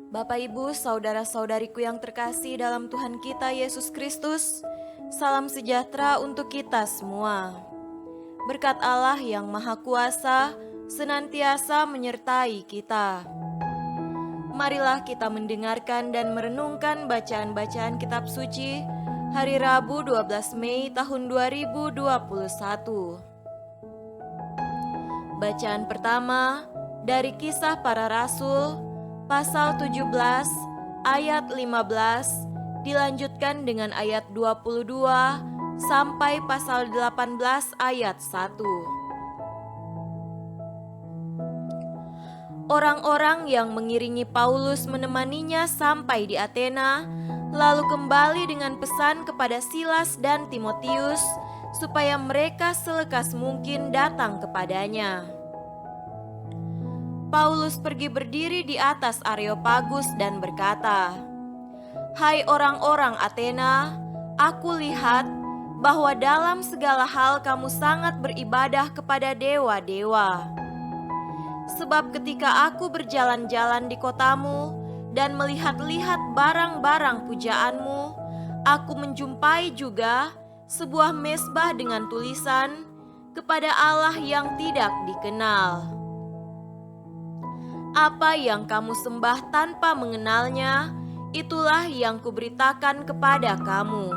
Bapak, Ibu, saudara-saudariku yang terkasih dalam Tuhan kita Yesus Kristus, salam sejahtera untuk kita semua. Berkat Allah yang Maha Kuasa senantiasa menyertai kita. Marilah kita mendengarkan dan merenungkan bacaan-bacaan kitab suci hari Rabu 12 Mei tahun 2021. Bacaan pertama dari Kisah Para Rasul pasal 17 ayat 15 dilanjutkan dengan ayat 22 sampai pasal 18 ayat 1. Orang-orang yang mengiringi Paulus menemaninya sampai di Athena, lalu kembali dengan pesan kepada Silas dan Timotius supaya mereka selekas mungkin datang kepadanya. Paulus pergi berdiri di atas Areopagus dan berkata, "Hai orang-orang Athena, aku lihat bahwa dalam segala hal kamu sangat beribadah kepada dewa-dewa. Sebab ketika aku berjalan-jalan di kotamu dan melihat-lihat barang-barang pujaanmu, aku menjumpai juga sebuah mezbah dengan tulisan, kepada Allah yang tidak dikenal. Apa yang kamu sembah tanpa mengenalnya, itulah yang kuberitakan kepada kamu.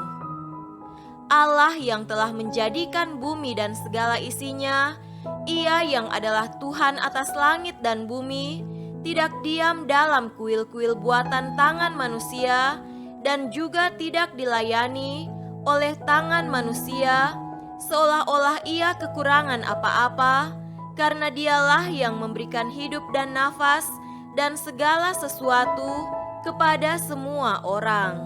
Allah yang telah menjadikan bumi dan segala isinya, Ia yang adalah Tuhan atas langit dan bumi, tidak diam dalam kuil-kuil buatan tangan manusia dan juga tidak dilayani oleh tangan manusia seolah-olah Ia kekurangan apa-apa, karena Dialah yang memberikan hidup dan nafas dan segala sesuatu kepada semua orang.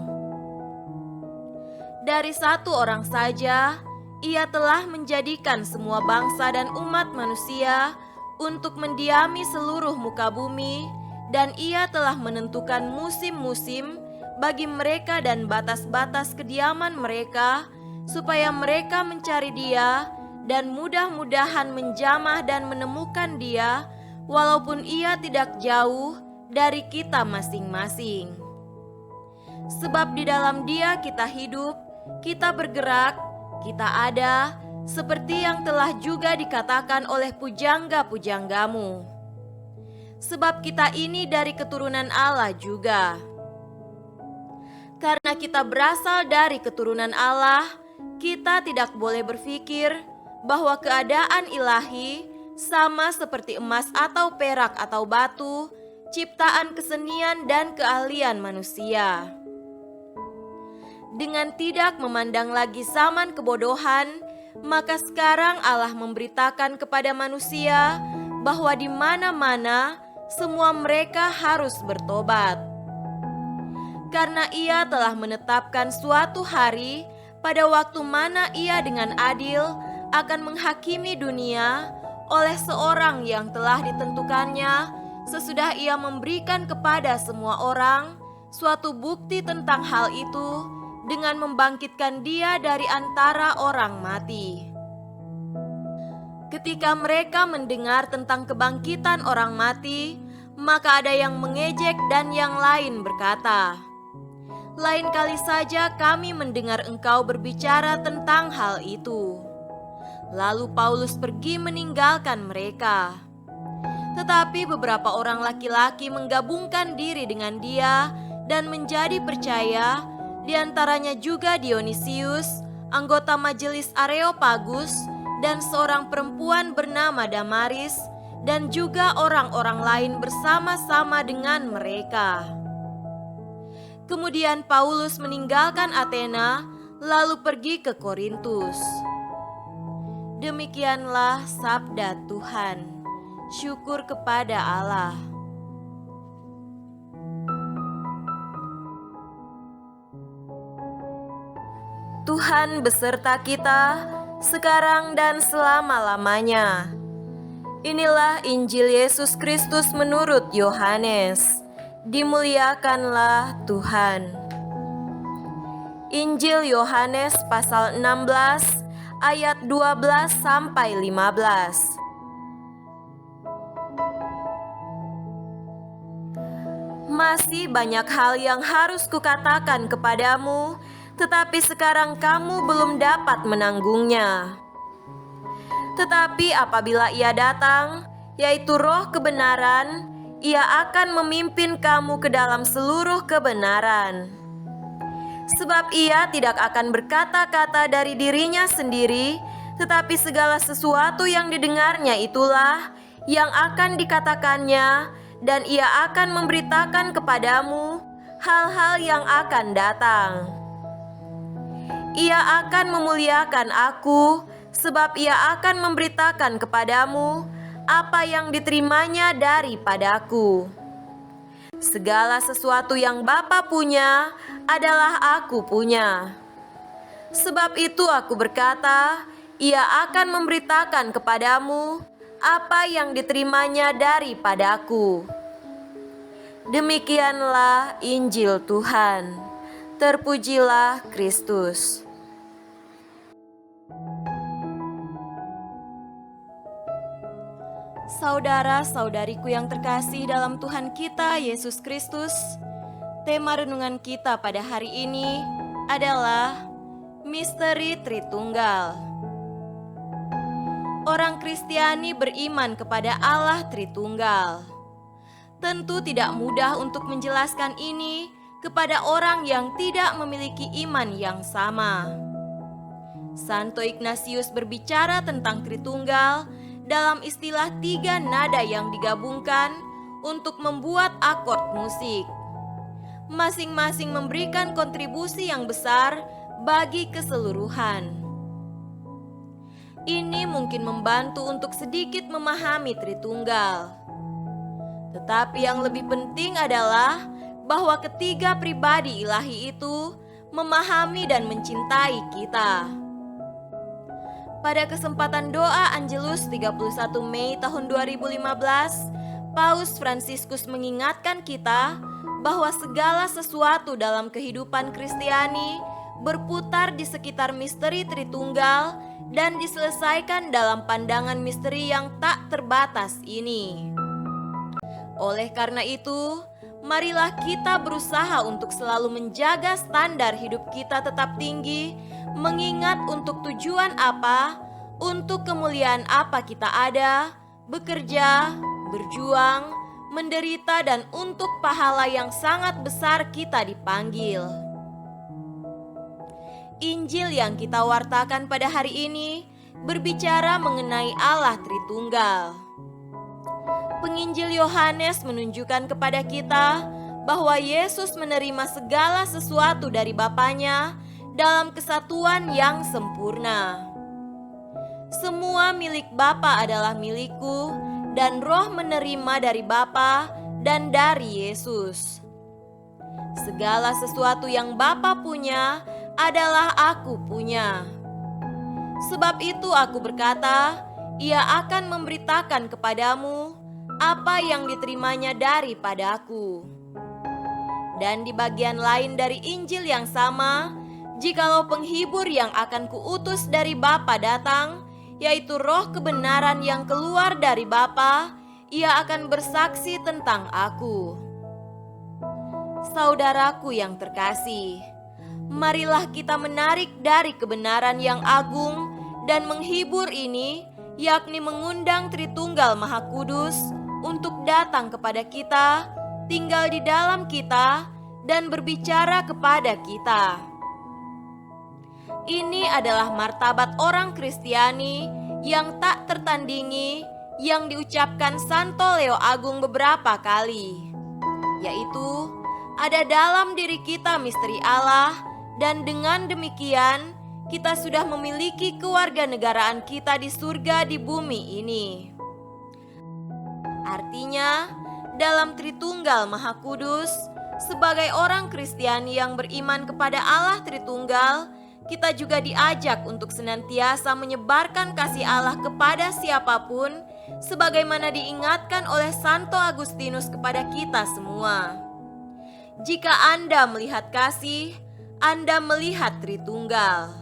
Dari satu orang saja, Ia telah menjadikan semua bangsa dan umat manusia untuk mendiami seluruh muka bumi, dan Ia telah menentukan musim-musim bagi mereka dan batas-batas kediaman mereka, supaya mereka mencari Dia dan mudah-mudahan menjamah dan menemukan Dia, walaupun Ia tidak jauh dari kita masing-masing. Sebab di dalam Dia kita hidup, kita bergerak, kita ada, seperti yang telah juga dikatakan oleh pujangga-pujanggamu. Sebab kita ini dari keturunan Allah juga. Karena kita berasal dari keturunan Allah, kita tidak boleh berpikir bahwa keadaan ilahi sama seperti emas atau perak atau batu, ciptaan kesenian dan keahlian manusia. Dengan tidak memandang lagi zaman kebodohan, maka sekarang Allah memberitakan kepada manusia bahwa di mana-mana semua mereka harus bertobat. Karena Ia telah menetapkan suatu hari pada waktu mana Ia dengan adil akan menghakimi dunia oleh seorang yang telah ditentukannya, sesudah Ia memberikan kepada semua orang suatu bukti tentang hal itu, dengan membangkitkan Dia dari antara orang mati. Ketika mereka mendengar tentang kebangkitan orang mati, maka ada yang mengejek dan yang lain berkata, "Lain kali saja kami mendengar engkau berbicara tentang hal itu." Lalu Paulus pergi meninggalkan mereka. Tetapi beberapa orang laki-laki menggabungkan diri dengan dia dan menjadi percaya, di antaranya juga Dionisius, anggota majelis Areopagus, dan seorang perempuan bernama Damaris, dan juga orang-orang lain bersama-sama dengan mereka. Kemudian Paulus meninggalkan Athena, lalu pergi ke Korintus. Demikianlah sabda Tuhan. Syukur kepada Allah. Tuhan beserta kita sekarang dan selama-lamanya. Inilah Injil Yesus Kristus menurut Yohanes. Dimuliakanlah Tuhan. Injil Yohanes pasal 16 ayat 12 sampai 15. Masih banyak hal yang harus kukatakan kepadamu, tetapi sekarang kamu belum dapat menanggungnya. Tetapi apabila Ia datang, yaitu Roh kebenaran, Ia akan memimpin kamu ke dalam seluruh kebenaran. Sebab Ia tidak akan berkata-kata dari dirinya sendiri, tetapi segala sesuatu yang didengarnya itulah yang akan dikatakannya, dan Ia akan memberitakan kepadamu hal-hal yang akan datang. Ia akan memuliakan Aku, sebab Ia akan memberitakan kepadamu apa yang diterimanya daripadaku. Segala sesuatu yang Bapa punya adalah Aku punya. Sebab itu Aku berkata, Ia akan memberitakan kepadamu apa yang diterimanya daripadaku. Demikianlah Injil Tuhan. Terpujilah Kristus. Saudara-saudariku yang terkasih dalam Tuhan kita Yesus Kristus, tema renungan kita pada hari ini adalah Misteri Tritunggal. Orang Kristiani beriman kepada Allah Tritunggal. Tentu tidak mudah untuk menjelaskan ini kepada orang yang tidak memiliki iman yang sama. Santo Ignatius berbicara tentang Tritunggal dalam istilah 3 nada yang digabungkan untuk membuat akord musik. Masing-masing memberikan kontribusi yang besar bagi keseluruhan. Ini mungkin membantu untuk sedikit memahami Tritunggal. Tetapi yang lebih penting adalah bahwa ketiga pribadi ilahi itu memahami dan mencintai kita. Pada kesempatan doa Angelus 31 Mei tahun 2015, Paus Fransiskus mengingatkan kita bahwa segala sesuatu dalam kehidupan Kristiani berputar di sekitar misteri Tritunggal dan diselesaikan dalam pandangan misteri yang tak terbatas ini. Oleh karena itu, marilah kita berusaha untuk selalu menjaga standar hidup kita tetap tinggi, mengingat untuk tujuan apa, untuk kemuliaan apa kita ada, bekerja, berjuang, menderita, dan untuk pahala yang sangat besar kita dipanggil. Injil yang kita wartakan pada hari ini berbicara mengenai Allah Tritunggal. Penginjil Yohanes menunjukkan kepada kita bahwa Yesus menerima segala sesuatu dari Bapanya dalam kesatuan yang sempurna. Semua milik Bapa adalah milikku, dan Roh menerima dari Bapa dan dari Yesus. Segala sesuatu yang Bapa punya adalah Aku punya. Sebab itu Aku berkata, Ia akan memberitakan kepadamu apa yang diterimanya daripadaku. Dan di bagian lain dari Injil yang sama, jikalau penghibur yang akan kuutus dari Bapa datang, yaitu Roh kebenaran yang keluar dari Bapa, Ia akan bersaksi tentang Aku. Saudaraku yang terkasih, marilah kita menarik dari kebenaran yang agung dan menghibur ini, yakni mengundang Tritunggal Maha Kudus untuk datang kepada kita, tinggal di dalam kita, dan berbicara kepada kita. Ini adalah martabat orang Kristiani yang tak tertandingi yang diucapkan Santo Leo Agung beberapa kali, yaitu ada dalam diri kita misteri Allah, dan dengan demikian kita sudah memiliki kewarganegaraan kita di surga di bumi ini. Artinya, dalam Tritunggal Maha Kudus, sebagai orang Kristiani yang beriman kepada Allah Tritunggal, kita juga diajak untuk senantiasa menyebarkan kasih Allah kepada siapapun, sebagaimana diingatkan oleh Santo Agustinus kepada kita semua. Jika Anda melihat kasih, Anda melihat Tritunggal.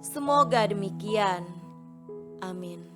Semoga demikian. Amin.